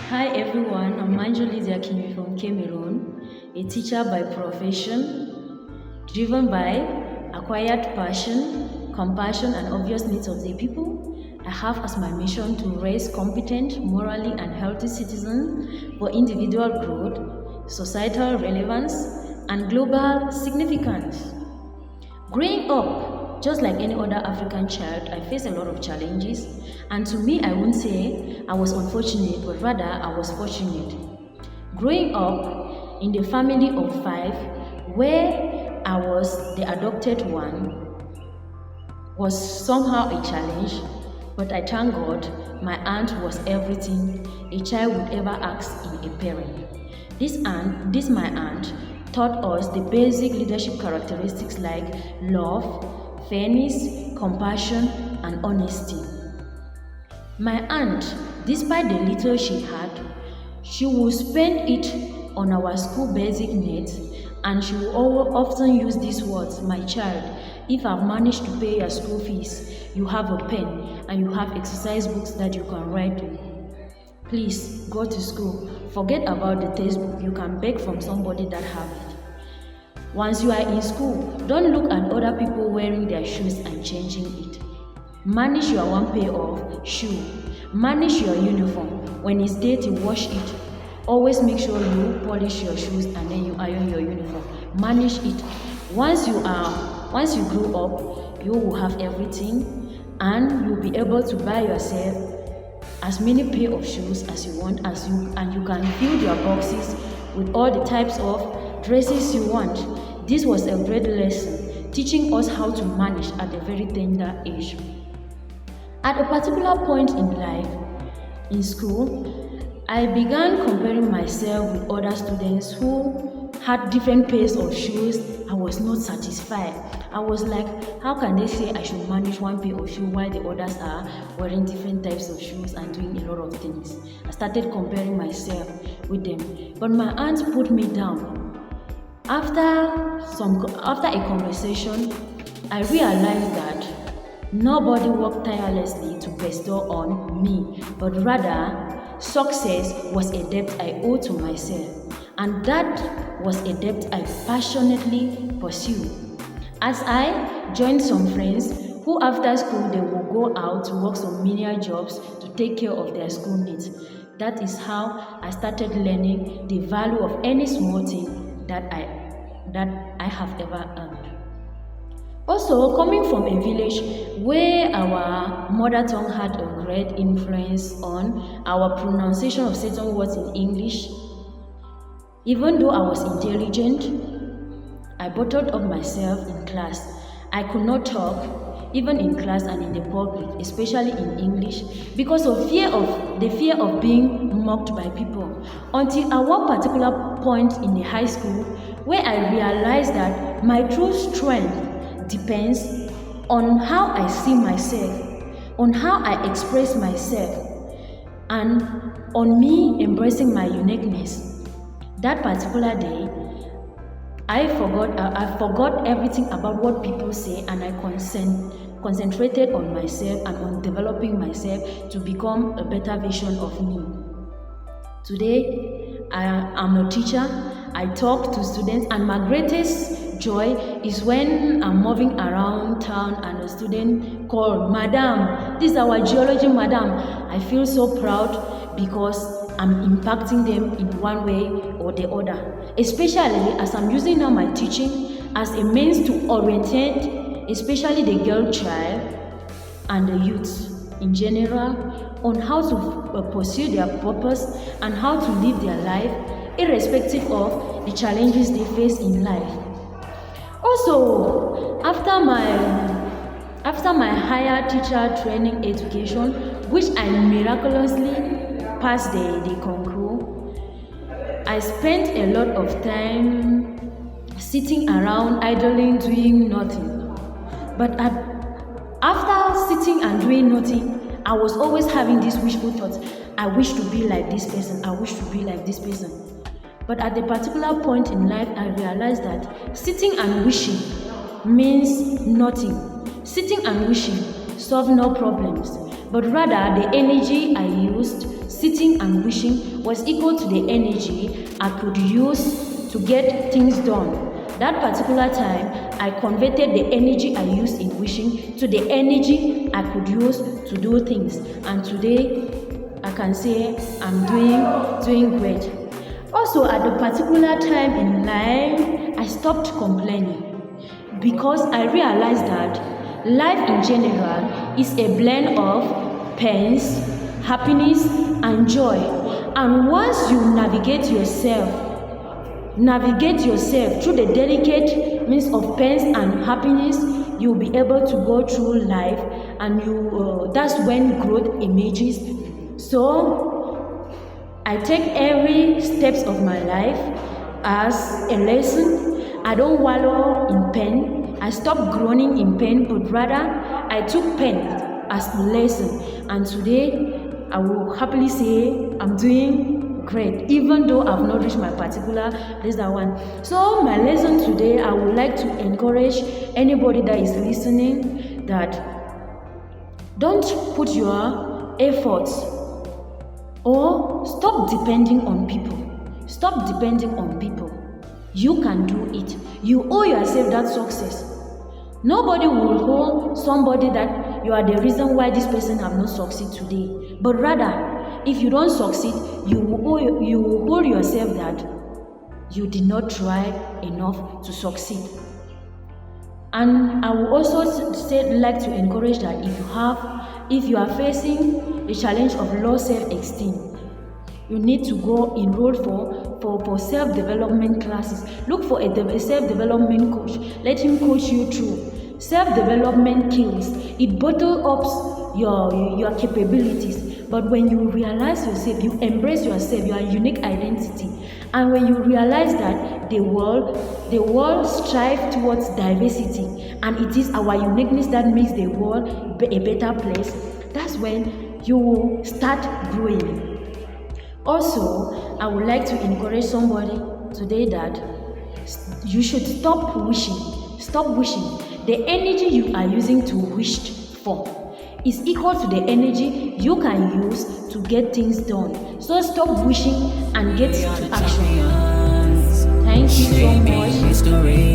Hi everyone, I'm Lidia from Cameroon, a teacher by profession, driven by acquired passion, compassion, and obvious needs of the people. I have as my mission to raise competent, morally and healthy citizens for individual growth, societal relevance, and global significance. Growing up, just like any other African child, I faced a lot of challenges. And to me, I won't say I was unfortunate, but rather I was fortunate. Growing up in the family of five, where I was the adopted one, was somehow a challenge. But I thank God, my aunt was everything a child would ever ask in a parent. My aunt, taught us the basic leadership characteristics like love, fairness, compassion, and honesty. My aunt, despite the little she had, she would spend it on our school basic needs, and she would often use these words: "My child, if I've managed to pay your school fees, you have a pen and you have exercise books that you can write with. Please go to school. Forget about the textbook. You can beg from somebody that have it. Once you are in school, don't look at other people wearing their shoes and changing it. Manage your one pair of shoe. Manage your uniform. When it's dirty, wash it. Always make sure you polish your shoes and then you iron your uniform. Manage it. Once you grow up, you will have everything and you'll be able to buy yourself as many pair of shoes as you want, and you can fill your boxes with all the types of dresses you want." This was a great lesson, teaching us how to manage at a very tender age. At a particular point in life, in school, I began comparing myself with other students who had different pairs of shoes. I was not satisfied. I was like, how can they say I should manage one pair of shoes while the others are wearing different types of shoes and doing a lot of things? I started comparing myself with them. But my aunt put me down. After a conversation, I realized that nobody worked tirelessly to bestow on me, but rather success was a debt I owed to myself, and that was a debt I passionately pursued. As I joined some friends who after school they will go out to work some menial jobs to take care of their school needs. That is how I started learning the value of any small thing that I have ever earned. Also, coming from a village where our mother tongue had a great influence on our pronunciation of certain words in English, even though I was intelligent, I bottled up myself in class. I could not talk, even in class and in the public, especially in English, because of the fear of being mocked by people. Until at one particular point in the high school, where I realized that my true strength depends on how I see myself, on how I express myself, and on me embracing my uniqueness. That particular day, I forgot everything about what people say, and I concentrated on myself and on developing myself to become a better version of me. Today, I am a teacher. I talk to students, and my greatest joy is when I'm moving around town and a student call, "Madam, this is our geology madam." I feel so proud because I'm impacting them in one way or the other, especially as I'm using now my teaching as a means to orientate especially the girl child and the youth in general on how to pursue their purpose and how to live their life irrespective of the challenges they face in life. Also, after my higher teacher training education, which I miraculously passed the concours, I spent a lot of time sitting around idling, doing nothing. But after sitting and doing nothing, I was always having these wishful thoughts. I wish to be like this person. I wish to be like this person. But at a particular point in life, I realized that sitting and wishing means nothing. Sitting and wishing solve no problems, but rather the energy I used sitting and wishing was equal to the energy I could use to get things done. That particular time, I converted the energy I used in wishing to the energy I could use to do things. And today, I can say I'm doing great. Also, at the particular time in life, I stopped complaining because I realized that life in general is a blend of pains, happiness, and joy. And once you navigate yourself through the delicate means of pains and happiness, you'll be able to go through life, and that's when growth emerges. So I take every steps of my life as a lesson. I don't wallow in pain. I stopped groaning in pain, but rather I took pain as a lesson. And today, I will happily say I'm doing great, even though I've not reached my particular place that one. So my lesson today, I would like to encourage anybody that is listening that don't put your efforts or stop depending on people. Stop depending on people. You can do it. You owe yourself that success. Nobody will hold somebody that you are the reason why this person have not succeeded today. But rather, if you don't succeed, you will hold yourself that you did not try enough to succeed. And I will also like to encourage that if you are facing a challenge of low self-esteem, you need to go enroll for self-development classes. Look for a self-development coach. Let him coach you through self-development skills. It bottles up your capabilities. But when you realize yourself, you embrace yourself, your unique identity, and when you realize that the world strives towards diversity, and it is our uniqueness that makes the world a better place, that's when you will start growing. Also, I would like to encourage somebody today that you should stop wishing. Stop wishing. The energy you are using to wish for is equal to the energy you can use to get things done. So stop wishing and get to action. Thank you so much.